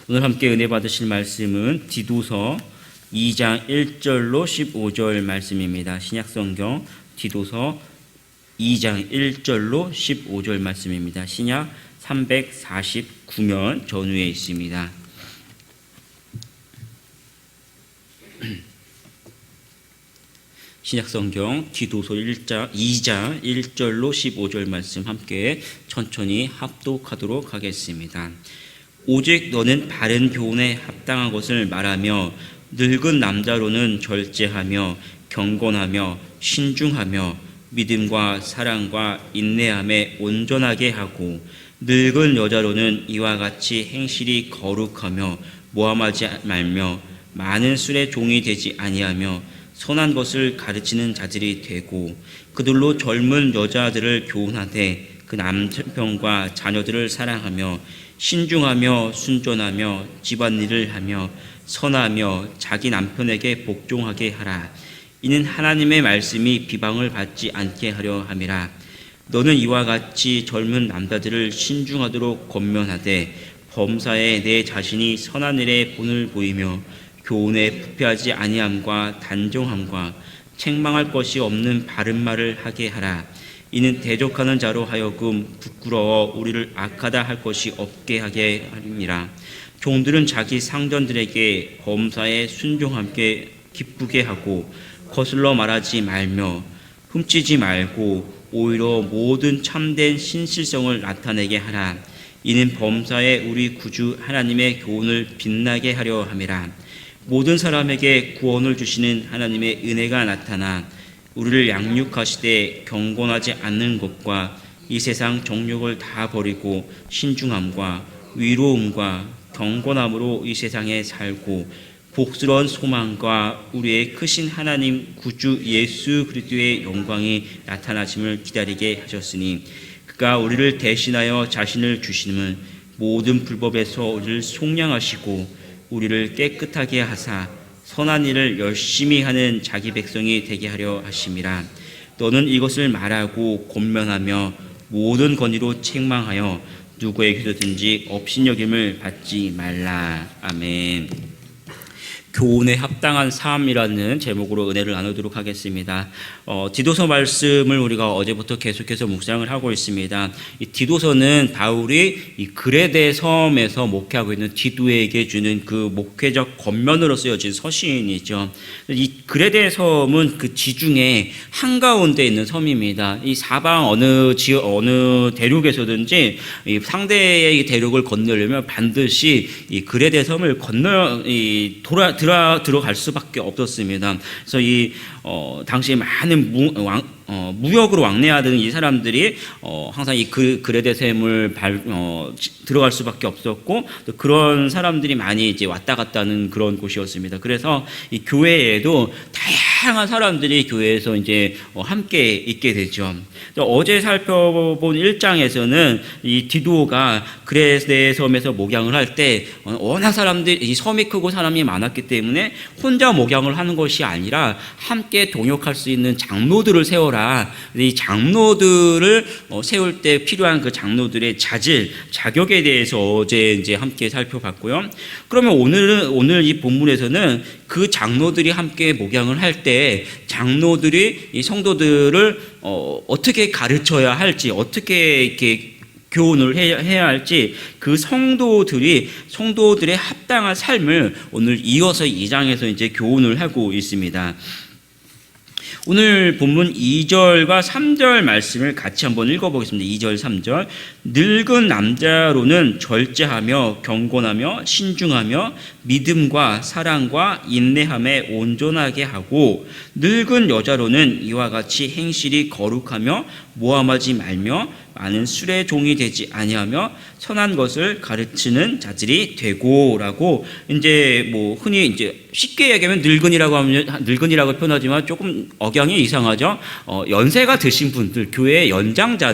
오늘 함께 은혜 받으실 말씀은 디도서 2장 1절로 15절 말씀입니다. 신약성경 디도서 2장 1절로 15절 말씀입니다. 신약 349면 전후에 있습니다. 신약성경 디도서 2장 1절로 15절 말씀 함께 천천히 합독하도록 하겠습니다. 오직 너는 바른 교훈에 합당한 것을 말하며 늙은 남자로는 절제하며 경건하며 신중하며 믿음과 사랑과 인내함에 온전하게 하고 늙은 여자로는 이와 같이 행실이 거룩하며 모함하지 말며 많은 술의 종이 되지 아니하며 선한 것을 가르치는 자들이 되고 그들로 젊은 여자들을 교훈하되 그 남편과 자녀들을 사랑하며 신중하며 순전하며 집안일을 하며 선하며 자기 남편에게 복종하게 하라. 이는 하나님의 말씀이 비방을 받지 않게 하려 함이라. 너는 이와 같이 젊은 남자들을 신중하도록 권면하되 범사에 내 자신이 선한 일에 본을 보이며 교훈에 부패하지 아니함과 단정함과 책망할 것이 없는 바른 말을 하게 하라. 이는 대적하는 자로 하여금 부끄러워 우리를 악하다 할 것이 없게 하게 함이라. 종들은 자기 상전들에게 범사에 순종함께 기쁘게 하고 거슬러 말하지 말며 훔치지 말고 오히려 모든 참된 신실성을 나타내게 하라. 이는 범사에 우리 구주 하나님의 교훈을 빛나게 하려 함이라. 모든 사람에게 구원을 주시는 하나님의 은혜가 나타나 우리를 양육하시되 경건하지 않는 것과 이 세상 정욕을 다 버리고 신중함과 위로움과 경건함으로 이 세상에 살고 복스러운 소망과 우리의 크신 하나님 구주 예수 그리스도의 영광이 나타나심을 기다리게 하셨으니 그가 우리를 대신하여 자신을 주시는 모든 불법에서 우리를 속량하시고 우리를 깨끗하게 하사 선한 일을 열심히 하는 자기 백성이 되게 하려 하심이라. 너는 이것을 말하고 권면하며 모든 권위로 책망하여 누구에게든지 업신여김을 받지 말라. 아멘. 교훈에 합당한 삶이라는 제목으로 은혜를 나누도록 하겠습니다. 디도서 말씀을 우리가 어제부터 계속해서 묵상을 하고 있습니다. 이 디도서는 바울이 이 그레데 섬에서 목회하고 있는 디도에게 주는 그 목회적 권면으로 쓰여진 서신이죠. 이 그레데 섬은 그 지중해 한가운데 있는 섬입니다. 이 사방 어느 대륙에서든지 이 상대의 대륙을 건너려면 반드시 이 그레데 섬을 건너 들어갈 수밖에 없었습니다. 그래서 당시 많은 무역으로 왕래하던 이 사람들이 항상 이 그레데 섬을 들어갈 수밖에 없었고 또 그런 사람들이 많이 이제 왔다 갔다 하는 그런 곳이었습니다. 그래서 이 교회에도 다양한 사람들이 교회에서 이제 함께 있게 되죠. 어제 살펴본 1장에서는 이 디도가 그레데 섬에서 목양을 할 때 워낙 이 섬이 크고 사람이 많았기 때문에 혼자 목양을 하는 것이 아니라 함께 동역할 수 있는 장로들을 세워라. 이 장로들을 세울 때 필요한 그 장로들의 자격에 대해서 어제 이제 함께 살펴봤고요. 그러면 오늘 이 본문에서는 그 장로들이 함께 목양을 할 때 장로들이 이 성도들을 어떻게 가르쳐야 할지, 어떻게 이렇게 교훈을 해야 할지 그 성도들의 합당한 삶을 오늘 이어서 2장에서 이제 교훈을 하고 있습니다. 오늘 본문 2절과 3절 말씀을 같이 한번 읽어보겠습니다. 2절, 3절. 늙은 남자로는 절제하며 경건하며 신중하며 믿음과 사랑과 인내함에 온전하게 하고 늙은 여자로는 이와 같이 행실이 거룩하며 모함하지 말며 많은 술의 종이 되지 아니하며 선한 것을 가르치는 자들이 되고라고 이제 흔히 이제 쉽게 얘기하면 늙은이라고 표현하지만 조금 억양이 이상하죠. 연세가 드신 분들, 교회의 연장자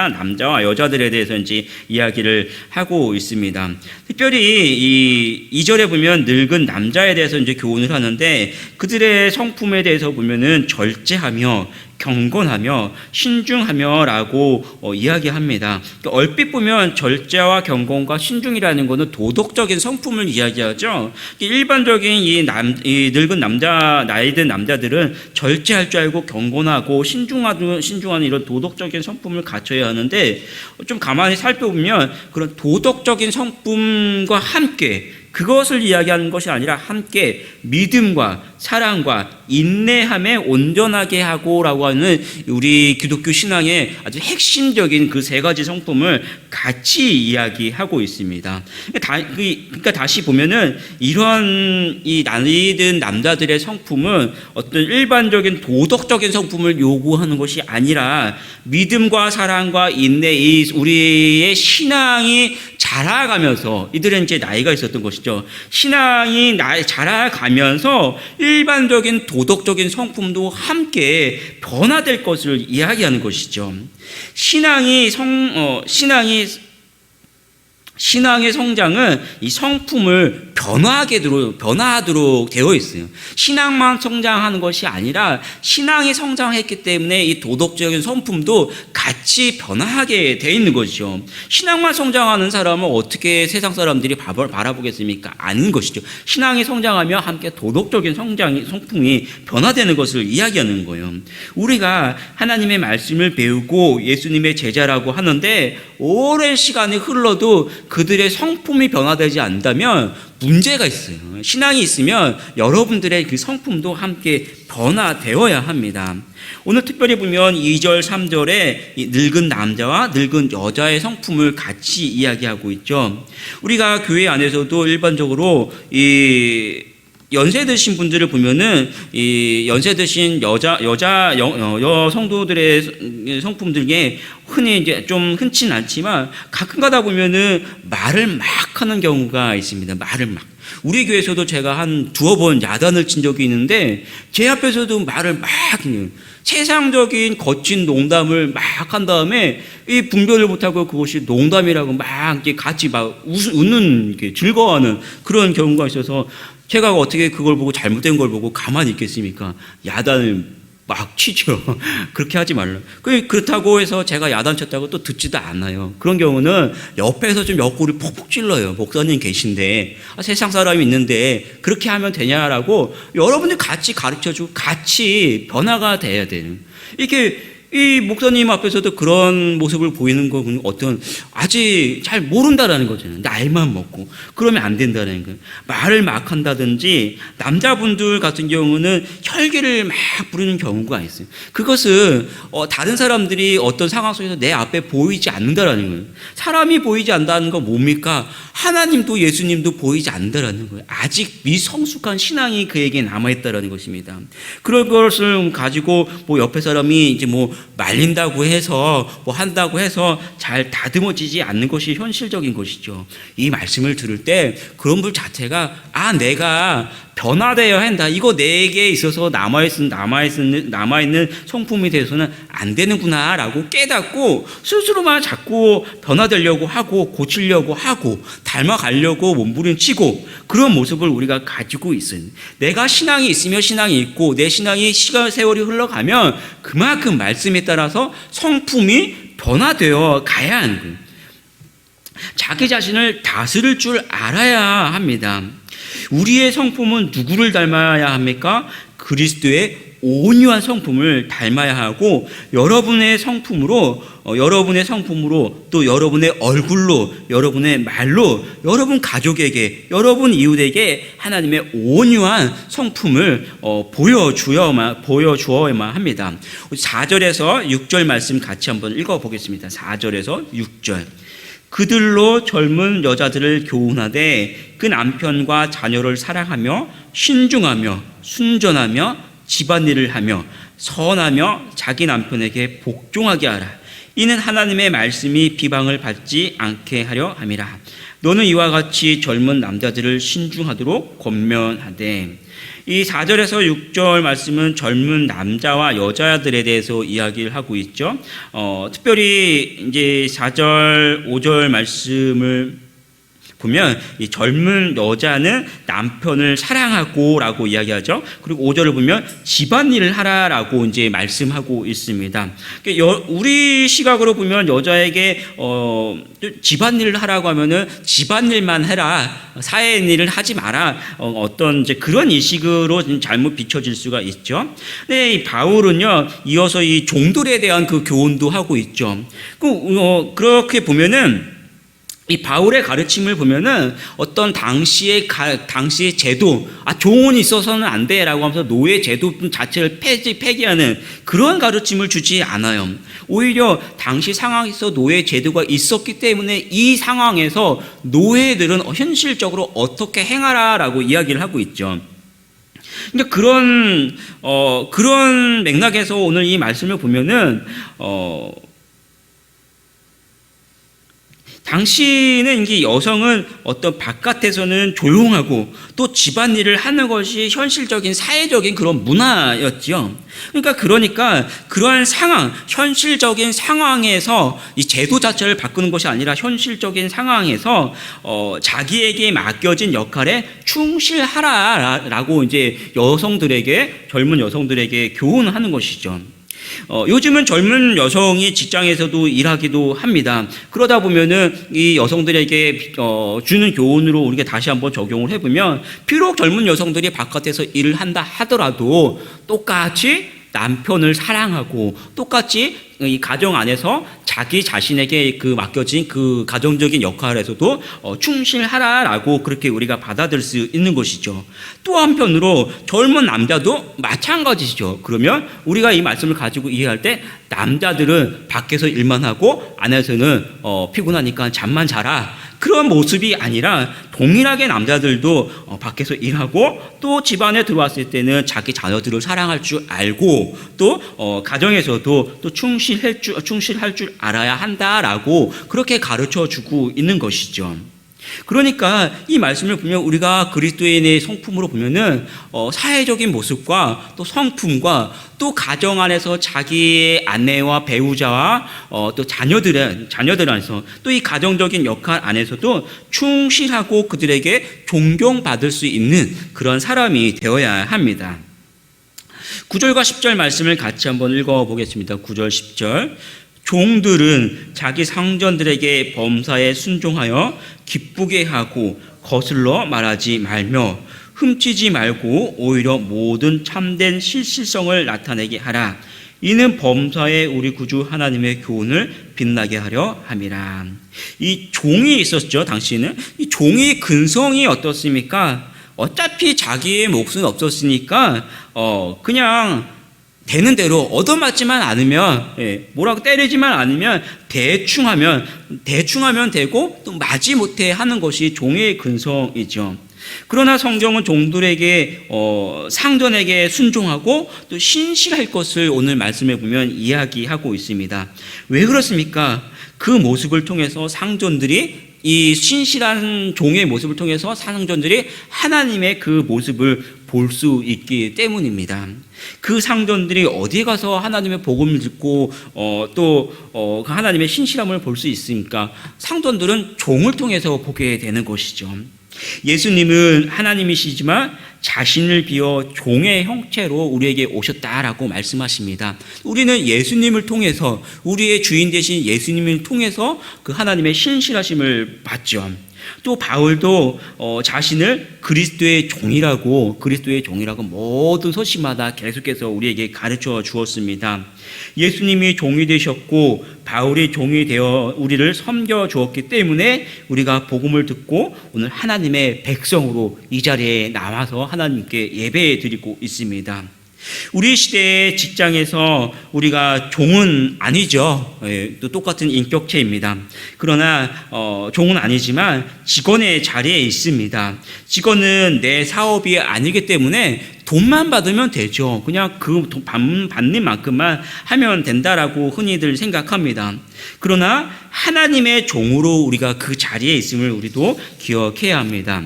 남자와 여자들에 대해서 이제 이야기를 하고 있습니다. 특별히 이 2절에 보면 늙은 남자에 대해서 이제 교훈을 하는데 그들의 성품에 대해서 보면은 절제하며 경건하며 신중하며라고 이야기합니다. 그러니까 얼핏 보면 절제와 경건과 신중이라는 것은 도덕적인 성품을 이야기하죠. 일반적인 이 늙은 남자, 나이 든 남자들은 절제할 줄 알고 경건하고 신중하는 이런 도덕적인 성품을 갖춰야 하는데, 좀 가만히 살펴보면 그런 도덕적인 성품과 함께, 그것을 이야기하는 것이 아니라 함께 믿음과 사랑과 인내함에 온전하게 하고라고 하는 우리 기독교 신앙의 아주 핵심적인 그 세 가지 성품을 같이 이야기하고 있습니다. 그러니까 다시 보면은 이런 이 나이 든 남자들의 성품은 어떤 일반적인 도덕적인 성품을 요구하는 것이 아니라 믿음과 사랑과 인내, 우리의 신앙이 자라가면서, 이들은 이제 나이가 있었던 것이죠. 신앙이 자라가면서 일반적인 도덕적인 성품도 함께 변화될 것을 이야기하는 것이죠. 신앙의 성장은 이 성품을 변화하도록 되어 있어요. 신앙만 성장하는 것이 아니라 신앙이 성장했기 때문에 이 도덕적인 성품도 같이 변화하게 되어 있는 것이죠. 신앙만 성장하는 사람은 어떻게 세상 사람들이 바라보겠습니까? 아닌 것이죠. 신앙이 성장하며 함께 도덕적인 성품이 변화되는 것을 이야기하는 거예요. 우리가 하나님의 말씀을 배우고 예수님의 제자라고 하는데 오랜 시간이 흘러도 그들의 성품이 변화되지 않는다면 문제가 있어요. 신앙이 있으면 여러분들의 그 성품도 함께 변화되어야 합니다. 오늘 특별히 보면 2절, 3절에 늙은 남자와 늙은 여자의 성품을 같이 이야기하고 있죠. 우리가 교회 안에서도 일반적으로 이 연세 드신 분들을 보면은 이 연세 드신 여자 성도들의 성품 중에 흔히 이제 좀 흔치는 않지만 가끔 가다 보면은 말을 막 하는 경우가 있습니다. 말을 막. 우리 교회에서도 제가 한 두어 번 야단을 친 적이 있는데 제 앞에서도 말을 막 세상적인 거친 농담을 막 한 다음에 이 분별을 못하고 그것이 농담이라고 막 이렇게 같이 막 웃는, 이렇게 즐거워하는 그런 경우가 있어서 제가 어떻게 그걸 보고 잘못된 걸 보고 가만히 있겠습니까? 야단을 막 치죠. 그렇게 하지 말라. 그렇다고 해서 제가 야단 쳤다고 또 듣지도 않아요. 그런 경우는 옆에서 좀 옆구리 폭폭 찔러요. 목사님 계신데, 세상 사람이 있는데 그렇게 하면 되냐라고 여러분들 같이 가르쳐주고 같이 변화가 돼야 돼요. 이렇게 이 목사님 앞에서도 그런 모습을 보이는 건 어떤 아직 잘 모른다라는 거잖아요. 나이만 먹고. 그러면 안 된다는 거예요. 말을 막 한다든지 남자분들 같은 경우는 혈기를 막 부르는 경우가 있어요. 그것은 다른 사람들이 어떤 상황 속에서 내 앞에 보이지 않는다라는 거예요. 사람이 보이지 않는다는 건 뭡니까? 하나님도 예수님도 보이지 않는다라는 거예요. 아직 미성숙한 신앙이 그에게 남아있다라는 것입니다. 그런 것을 가지고 뭐 옆에 사람이 이제 뭐 말린다고 해서 뭐 한다고 해서 잘 다듬어지지 않는 것이 현실적인 것이죠. 이 말씀을 들을 때 그런 분 자체가 내가 변화되어야 한다. 이거 내게 있어서 남아있는 성품이 돼서는 안 되는구나라고 깨닫고 스스로만 자꾸 변화되려고 하고 고치려고 하고 닮아가려고 몸부림치고 그런 모습을 우리가 가지고 있어요. 내가 신앙이 있으면 신앙이 있고 내 신앙이 시간 세월이 흘러가면 그만큼 말씀에 따라서 성품이 변화되어 가야 하는 거예요. 자기 자신을 다스릴 줄 알아야 합니다. 우리의 성품은 누구를 닮아야 합니까? 그리스도의 온유한 성품을 닮아야 하고 여러분의 성품으로 또 여러분의 얼굴로 여러분의 말로 여러분 가족에게 여러분 이웃에게 하나님의 온유한 성품을 보여주어야만 합니다. 4절에서 6절 말씀 같이 한번 읽어보겠습니다. 4절에서 6절. 그들로 젊은 여자들을 교훈하되 그 남편과 자녀를 사랑하며 신중하며 순전하며 집안일을 하며 선하며 자기 남편에게 복종하게 하라. 이는 하나님의 말씀이 비방을 받지 않게 하려 함이라. 너는 이와 같이 젊은 남자들을 신중하도록 권면하되. 이 4절에서 6절 말씀은 젊은 남자와 여자들에 대해서 이야기를 하고 있죠. 특별히 이제 4절, 5절 말씀을 보면 이 젊은 여자는 남편을 사랑하고라고 이야기하죠. 그리고 5절을 보면 집안일을 하라라고 이제 말씀하고 있습니다. 우리 시각으로 보면 여자에게 집안일을 하라고 하면은 집안일만 해라, 사회일을 하지 마라, 어떤 이제 그런 인식으로 잘못 비춰질 수가 있죠. 네, 이 바울은요 이어서 이 종들에 대한 그 교훈도 하고 있죠. 그렇게 보면은 이 바울의 가르침을 보면은 어떤 당시의 제도, 종은 있어서는 안 돼라고 하면서 노예 제도 자체를 폐기하는 그런 가르침을 주지 않아요. 오히려 당시 상황에서 노예 제도가 있었기 때문에 이 상황에서 노예들은 현실적으로 어떻게 행하라라고 이야기를 하고 있죠. 그러니까 그런 맥락에서 오늘 이 말씀을 보면은 당시는 이게 여성은 어떤 바깥에서는 조용하고 또 집안일을 하는 것이 현실적인 사회적인 그런 문화였지요. 그러니까 그러한 상황, 현실적인 상황에서 이 제도 자체를 바꾸는 것이 아니라 현실적인 상황에서 자기에게 맡겨진 역할에 충실하라라고 이제 젊은 여성들에게 교훈하는 것이죠. 요즘은 젊은 여성이 직장에서도 일하기도 합니다. 그러다 보면은 이 여성들에게 주는 교훈으로 우리가 다시 한번 적용을 해보면, 비록 젊은 여성들이 바깥에서 일을 한다 하더라도 똑같이 남편을 사랑하고 똑같이 이 가정 안에서 자기 자신에게 그 맡겨진 그 가정적인 역할에서도 충실하라라고 그렇게 우리가 받아들일 수 있는 것이죠. 또 한편으로 젊은 남자도 마찬가지죠. 그러면 우리가 이 말씀을 가지고 이해할 때 남자들은 밖에서 일만 하고 안에서는 피곤하니까 잠만 자라, 그런 모습이 아니라 동일하게 남자들도 밖에서 일하고 또 집안에 들어왔을 때는 자기 자녀들을 사랑할 줄 알고 또 가정에서도 또 충실할 줄 알아야 한다라고 그렇게 가르쳐주고 있는 것이죠. 그러니까 이 말씀을 보면 우리가 그리스도인의 성품으로 보면은 사회적인 모습과 또 성품과 또 가정 안에서 자기의 아내와 배우자와 또 자녀들 안에서 또 이 가정적인 역할 안에서도 충실하고 그들에게 존경받을 수 있는 그런 사람이 되어야 합니다. 9절과 10절 말씀을 같이 한번 읽어보겠습니다. 9절 10절. 종들은 자기 상전들에게 범사에 순종하여 기쁘게 하고 거슬러 말하지 말며 훔치지 말고 오히려 모든 참된 실실성을 나타내게 하라. 이는 범사에 우리 구주 하나님의 교훈을 빛나게 하려 함이라. 이 종이 있었죠. 당시에는 이 종의 근성이 어떻습니까? 어차피 자기의 몫은 없었으니까 그냥 되는 대로 얻어맞지만 않으면, 뭐라고 때리지만 않으면 대충 하면 되고 또 마지 못해 하는 것이 종의 근성이죠. 그러나 성경은 종들에게 상전에게 순종하고 또 신실할 것을 오늘 말씀해 보면 이야기하고 있습니다. 왜 그렇습니까? 그 모습을 통해서 상전들이, 이 신실한 종의 모습을 통해서 상전들이 하나님의 그 모습을 볼 수 있기 때문입니다. 그 상전들이 어디에 가서 하나님의 복음을 듣고 또 하나님의 신실함을 볼 수 있습니까? 상전들은 종을 통해서 보게 되는 것이죠. 예수님은 하나님이시지만 자신을 비워 종의 형체로 우리에게 오셨다라고 말씀하십니다. 우리는 예수님을 통해서, 우리의 주인 되신 예수님을 통해서 그 하나님의 신실하심을 받죠. 또 바울도 자신을 그리스도의 종이라고 모든 서신마다 계속해서 우리에게 가르쳐 주었습니다. 예수님이 종이 되셨고 바울이 종이 되어 우리를 섬겨 주었기 때문에 우리가 복음을 듣고 오늘 하나님의 백성으로 이 자리에 나와서 하나님께 예배 드리고 있습니다. 우리 시대의 직장에서 우리가 종은 아니죠. 또 똑같은 인격체입니다. 그러나 종은 아니지만 직원의 자리에 있습니다. 직원은 내 사업이 아니기 때문에 돈만 받으면 되죠. 그냥 그 돈 받는 만큼만 하면 된다라고 흔히들 생각합니다. 그러나 하나님의 종으로 우리가 그 자리에 있음을 우리도 기억해야 합니다.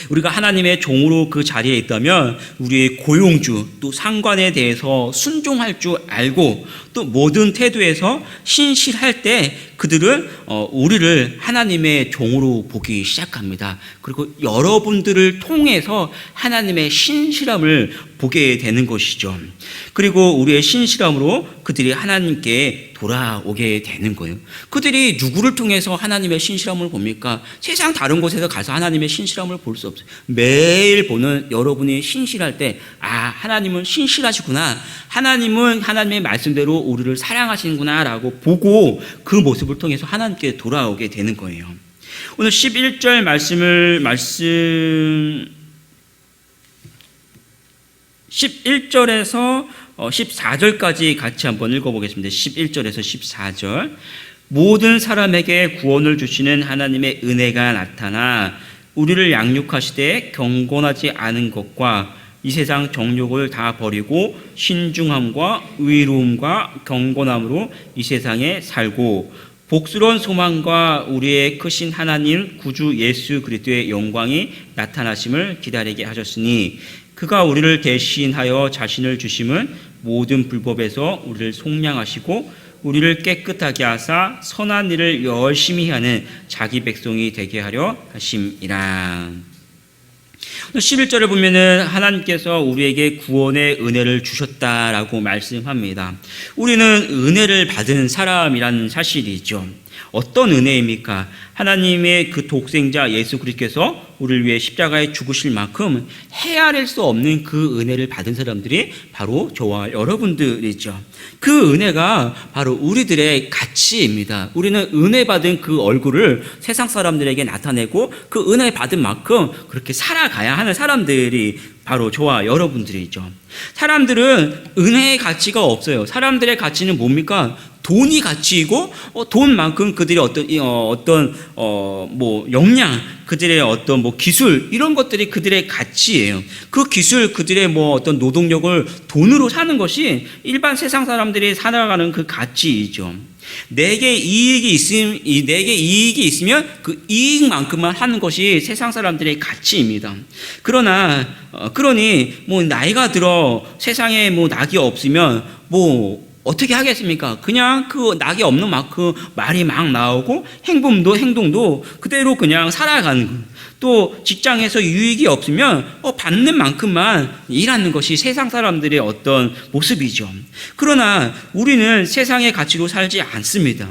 우리가 하나님의 종으로 그 자리에 있다면 우리의 고용주 또 상관에 대해서 순종할 줄 알고 또 모든 태도에서 신실할 때 그들은 우리를 하나님의 종으로 보기 시작합니다. 그리고 여러분들을 통해서 하나님의 신실함을 보게 되는 것이죠. 그리고 우리의 신실함으로 그들이 하나님께 돌아오게 되는 거예요. 그들이 누구를 통해서 하나님의 신실함을 봅니까? 세상 다른 곳에서 가서 하나님의 신실함을 볼 수 없어요. 매일 보는 여러분이 신실할 때, 하나님은 신실하시구나. 하나님은 하나님의 말씀대로 우리를 사랑하시는구나 라고 보고 그 모습을 통해서 하나님께 돌아오게 되는 거예요. 오늘 11절 말씀을 11절에서 14절까지 같이 한번 읽어보겠습니다. 11절에서 14절. 모든 사람에게 구원을 주시는 하나님의 은혜가 나타나 우리를 양육하시되 경건하지 않은 것과 이 세상 정욕을 다 버리고 신중함과 의로움과 경건함으로 이 세상에 살고 복스러운 소망과 우리의 크신 하나님 구주 예수 그리스도의 영광이 나타나심을 기다리게 하셨으니 그가 우리를 대신하여 자신을 주심은 모든 불법에서 우리를 속량하시고 우리를 깨끗하게 하사 선한 일을 열심히 하는 자기 백성이 되게 하려 하심이라. 11절을 보면은 하나님께서 우리에게 구원의 은혜를 주셨다라고 말씀합니다. 우리는 은혜를 받은 사람이라는 사실이죠. 어떤 은혜입니까? 하나님의 그 독생자 예수 그리스도께서 우리를 위해 십자가에 죽으실 만큼 헤아릴 수 없는 그 은혜를 받은 사람들이 바로 저와 여러분들이죠. 그 은혜가 바로 우리들의 가치입니다. 우리는 은혜 받은 그 얼굴을 세상 사람들에게 나타내고 그 은혜 받은 만큼 그렇게 살아가야 하는 사람들이 바로 저와 여러분들이죠. 사람들은 은혜의 가치가 없어요. 사람들의 가치는 뭡니까? 돈이 가치이고 돈만큼 그들의 어떤 역량, 그들의 어떤 기술 이런 것들이 그들의 가치예요. 그 기술, 그들의 어떤 노동력을 돈으로 사는 것이 일반 세상 사람들이 살아가는 그 가치이죠. 내게 이익이 있으면 그 이익만큼만 하는 것이 세상 사람들의 가치입니다. 그러니 나이가 들어 세상에 낙이 없으면 어떻게 하겠습니까? 그냥 그 낙이 없는 만큼 말이 막 나오고 행동도 그대로 그냥 살아가는 거예요. 또 직장에서 유익이 없으면 받는 만큼만 일하는 것이 세상 사람들의 어떤 모습이죠. 그러나 우리는 세상의 가치로 살지 않습니다.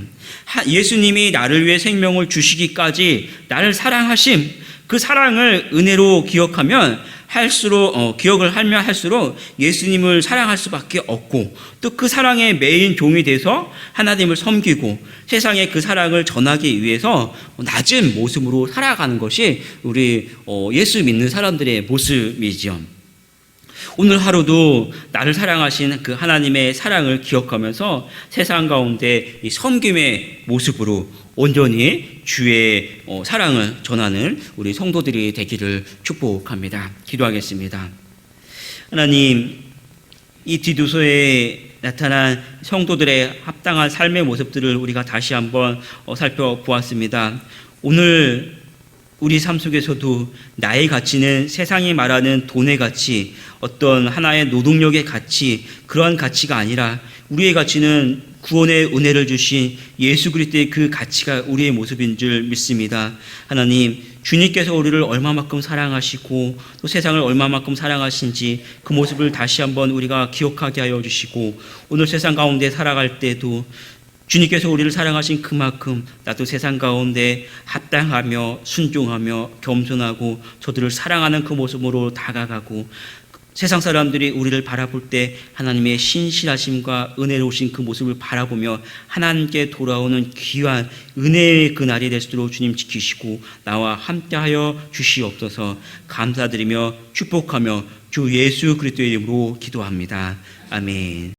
예수님이 나를 위해 생명을 주시기까지 나를 사랑하심, 그 사랑을 은혜로 기억을 하면 할수록 예수님을 사랑할 수밖에 없고 또 그 사랑의 메인 종이 돼서 하나님을 섬기고 세상에 그 사랑을 전하기 위해서 낮은 모습으로 살아가는 것이 우리 예수 믿는 사람들의 모습이죠. 오늘 하루도 나를 사랑하신 그 하나님의 사랑을 기억하면서 세상 가운데 이 섬김의 모습으로 온전히 주의 사랑을 전하는 우리 성도들이 되기를 축복합니다. 기도하겠습니다. 하나님, 이 디도서에 나타난 성도들의 합당한 삶의 모습들을 우리가 다시 한번 살펴보았습니다. 오늘 우리 삶 속에서도 나의 가치는 세상이 말하는 돈의 가치, 어떤 하나의 노동력의 가치, 그러한 가치가 아니라 우리의 가치는 구원의 은혜를 주신 예수 그리스도의 그 가치가 우리의 모습인 줄 믿습니다. 하나님, 주님께서 우리를 얼마만큼 사랑하시고 또 세상을 얼마만큼 사랑하신지 그 모습을 다시 한번 우리가 기억하게 하여 주시고 오늘 세상 가운데 살아갈 때도 주님께서 우리를 사랑하신 그만큼 나도 세상 가운데 합당하며 순종하며 겸손하고 저들을 사랑하는 그 모습으로 다가가고 세상 사람들이 우리를 바라볼 때 하나님의 신실하심과 은혜로우신 그 모습을 바라보며 하나님께 돌아오는 귀한 은혜의 그 날이 될 수 있도록 주님 지키시고 나와 함께하여 주시옵소서. 감사드리며 축복하며 주 예수 그리스도의 이름으로 기도합니다. 아멘.